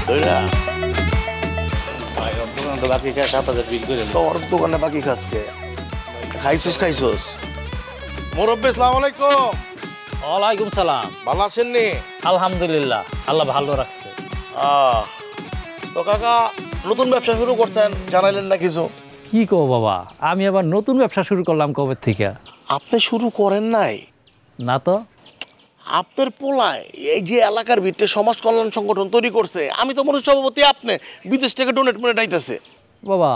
ধইরা ভাই ওর দোকানে তো বাকি খায় 7,000 বিল করে তোর দোকানে বাকি খাসকে খাইছস মুরব্বি আসসালামু আলাইকুম। ওয়ালাইকুম সালাম। ভালো আছেন নি? আলহামদুলিল্লাহ, আল্লাহ ভালো রাখছে। তো কাকা নতুন ব্যবসা শুরু করছেন, জানাইলেন না কিছু? কি কও বাবা, আমি আবার নতুন ব্যবসা শুরু করলাম কবে থেকে? আপনি শুরু করেন নাই? না তো। আপনার পোলায় এই যে এলাকার ভিতরে সমাজ কল্যাণ সংগঠন তৈরি করছে, আমি তো মনে সভাপতি, আপনি বিদেশ থেকে ডোনেট আইতেছে। বাবা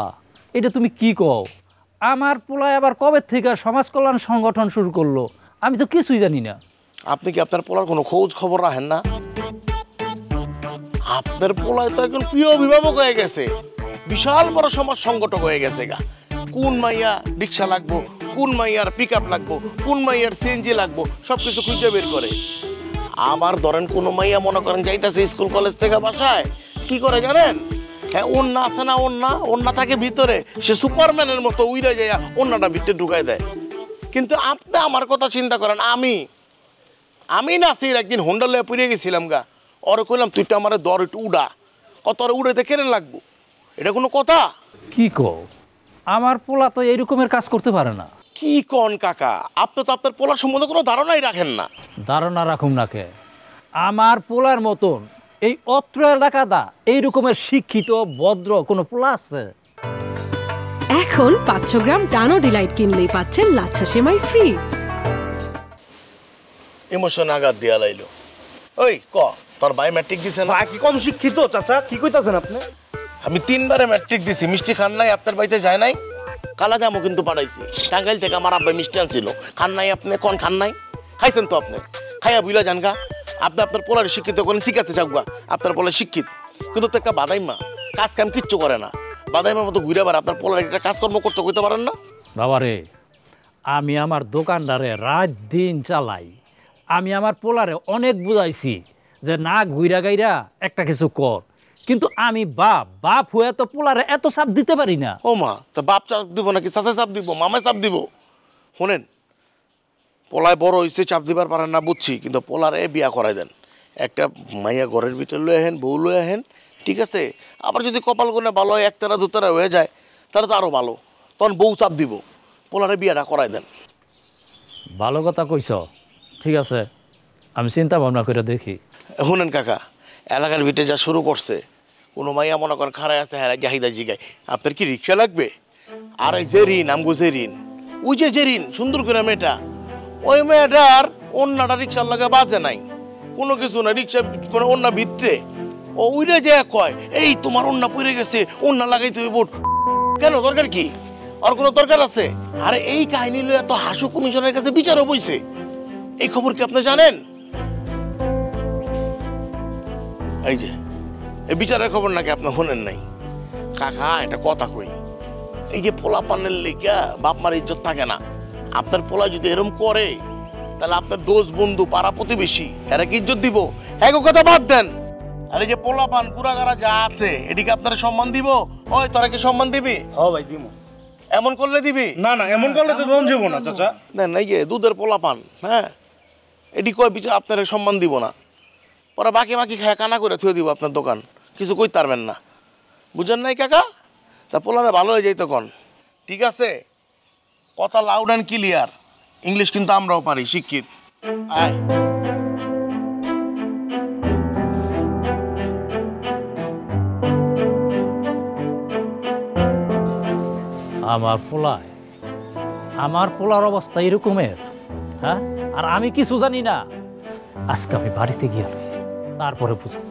এটা তুমি কি কও? আমার পোলায় আবার কবে থেকে সমাজ কল্যাণ সংগঠন শুরু করলো? আমি তো কিছুই জানি না। আপনি কি আপনার পোলার কোনো খোঁজ খবর রাখেন না? আপনার পোলায় তো একজন প্রিয় অভিভাবক হয়ে গেছে, বিশাল বড় সমাজ সংগঠক হয়ে গেছে গা। কোন মাইয়া রিক্সা লাগবো, কোন মাইয়ার পিক আপ লাগবো, কোন মাইয়ার সিএনজি লাগবো, সবকিছু খুঁজে বের করে। আবার ধরেন কোনো মাইয়া মনে করেন যাইতেছে স্কুল কলেজ থেকে বাসায়, কি করে জানেন? হ্যাঁ, ওন্না আছে না, ওন্না থাকে ভিতরে, সে সুপারম্যানের মতো উইরা যায় ওন্নাটা ভিতরে ঢুকাই দেয়। কিন্তু আপনি আমার কথা চিন্তা করেন, আমি নাসির একদিন হোন্ডা লয়ে পুড়িয়ে গেছিলাম গা, ওরে কইলাম তুই তো আমার দর একটু উড়া, কত উড়াইতে কেন লাগবো? এটা কোনো কথা? কি কও, আমার পোলা তো এইরকমের কাজ করতে পারে না। কি কন কাকা, আপনি তো আপনার পোলার সম্বন্ধে কোনো ধারণাই রাখেন না। ধারণা রাখুন না কে? আমার পোলার মতন এই অত্র এলাকাটা এইরকমের শিক্ষিত ভদ্র কোনো পোলা আছে? এখন 500 গ্রাম ডানো ডিলাইট কিনলেই পাচ্ছেন লাচ্ছা সেমাই ফ্রি। ইমোশন আঘাত দিয়া লাইলো। ওই তোর ভাই ম্যাট্রিক দিছে না? কি কম শিক্ষিত চাচা, কি কইতাছেন আপনি? আমি 3বারে ম্যাট্রিক দিছি, মিষ্টি খান নাই? আপনার বাড়িতে যায় নাই? কালা জামও কিন্তু পাঠাইছি, টাঙ্গাইল থেকে আমার আব্বাই মিষ্টি আনছিল, খান নাই আপনি? কোন খান নাই? খাইছেন তো আপনি, খাইয়া বুইলা যান গা। আপনি আপনার পোলারে শিক্ষিত করেন, ঠিক আছে যাক গা, আপনার পোলা শিক্ষিত, কিন্তু তো একটা বাদাইমা, কাজ কাম কিচ্ছু করে না, বাদাইমার মতো ঘুরে বার। আপনার পোলার একটা কাজকর্ম করতে কইতে পারেন না? বাবারে, আমি আমার দোকানদারে রাত দিন চালাই, আমি আমার পোলারে অনেক বুঝাইছি যে না ঘুইরা গাইরা একটা কিছু কর, কিন্তু আমি বাপ হয়ে তো পোলারে এত চাপ দিতে পারি না। ও মা, তা বাপ চাপ দিব নাকি চাষে চাপ দিব, মামায় চাপ দিব? শোনেন, পোলায় বড় হয়েছে, চাপ দিবার পারেন না বুঝছি, কিন্তু পোলারে বিয়া করাই দেন, একটা মাইয়া ঘরের ভিতরে লয়ে আহেন, বউ লয়ে আহেন, ঠিক আছে? আবার যদি কপাল কোনে ভালো হয়, একতারা দুতারা হয়ে যায়, তাহলে তো আরও ভালো, তখন বউ চাপ দিব, পোলারে বিয়াটা করাই দেন। ভালো কথা কইছ, ঠিক আছে, আমি চিন্তা ভাবনা করে দেখি। শুনেন কাকা, এলাকার ভিতরে যা শুরু করছে, কোনো মাইয়া মনে করেন খাড়ায় আছে, হ্যাঁ জাহিদা জিগায় আপনার কি রিক্সা লাগবে? আর এই জেরিন, আমগো জেরিন, ওই যে জেরিন সুন্দর করে মেয়েটা, ওই মেয়েটার অন্যটা রিক্সার লাগে বাজে নাই, কোনো কিছু না, রিক্সা মানে অন্য ভিতরে ও উইরে যে কয় এই তোমার অন্য পড়ে গেছে, অন্য লাগাইতে হইব। কেন, দরকার কি? আর কোনো দরকার আছে? আরে এই কাহিনী লইয়া এত হাসু কমিশনের কাছে বিচারও বইছে, এই খবর কি আপনি জানেন? এই যে এই বিচারের খবর নাকি আপনি শোনেন নাই? কাকা একটা কথা কই, এই যে পোলা পানের লেগা বাপ মার ইজ্জত থাকে না। আপনার পোলা যদি এরম করে, তাহলে আপনার দোষ বন্ধু পাড়া প্রতিবেশী এরা কি ইজ্জত দিব? এক কথা বাদ দেন, আর এই যে পোলা পান কুড়াগাড়া যা আছে, এদিকে আপনারা সম্মান দিব? ওই তোরা কি সম্মান দিবি? ও ভাই দিমু। এমন করলে দিবি? না না, এমন করলে তো মন যাবো না চাচা। না না, এই যে দুধের পোলা পান, হ্যাঁ, এটি কয় বিচার আপনারা সম্মান দিব না, পরে বাকি বাকি খায় কানা করে থুয়ে দিব আপনার দোকান, কিছু কইতে পারবেন না, বুঝেন নাই কাকা? তা পোলারে ভালো হয়ে যাই তখন, ঠিক আছে? কথা লাউড অ্যান্ড ক্লিয়ার, ইংলিশ কিন্তু আমরাও পারি, শিক্ষিত। আয় আমার পোলার অবস্থা এরকমের, হ্যাঁ? আর আমি কিছু জানি না। আজকে আমি বাড়িতে গিয়ে তারপরে বুঝাবো।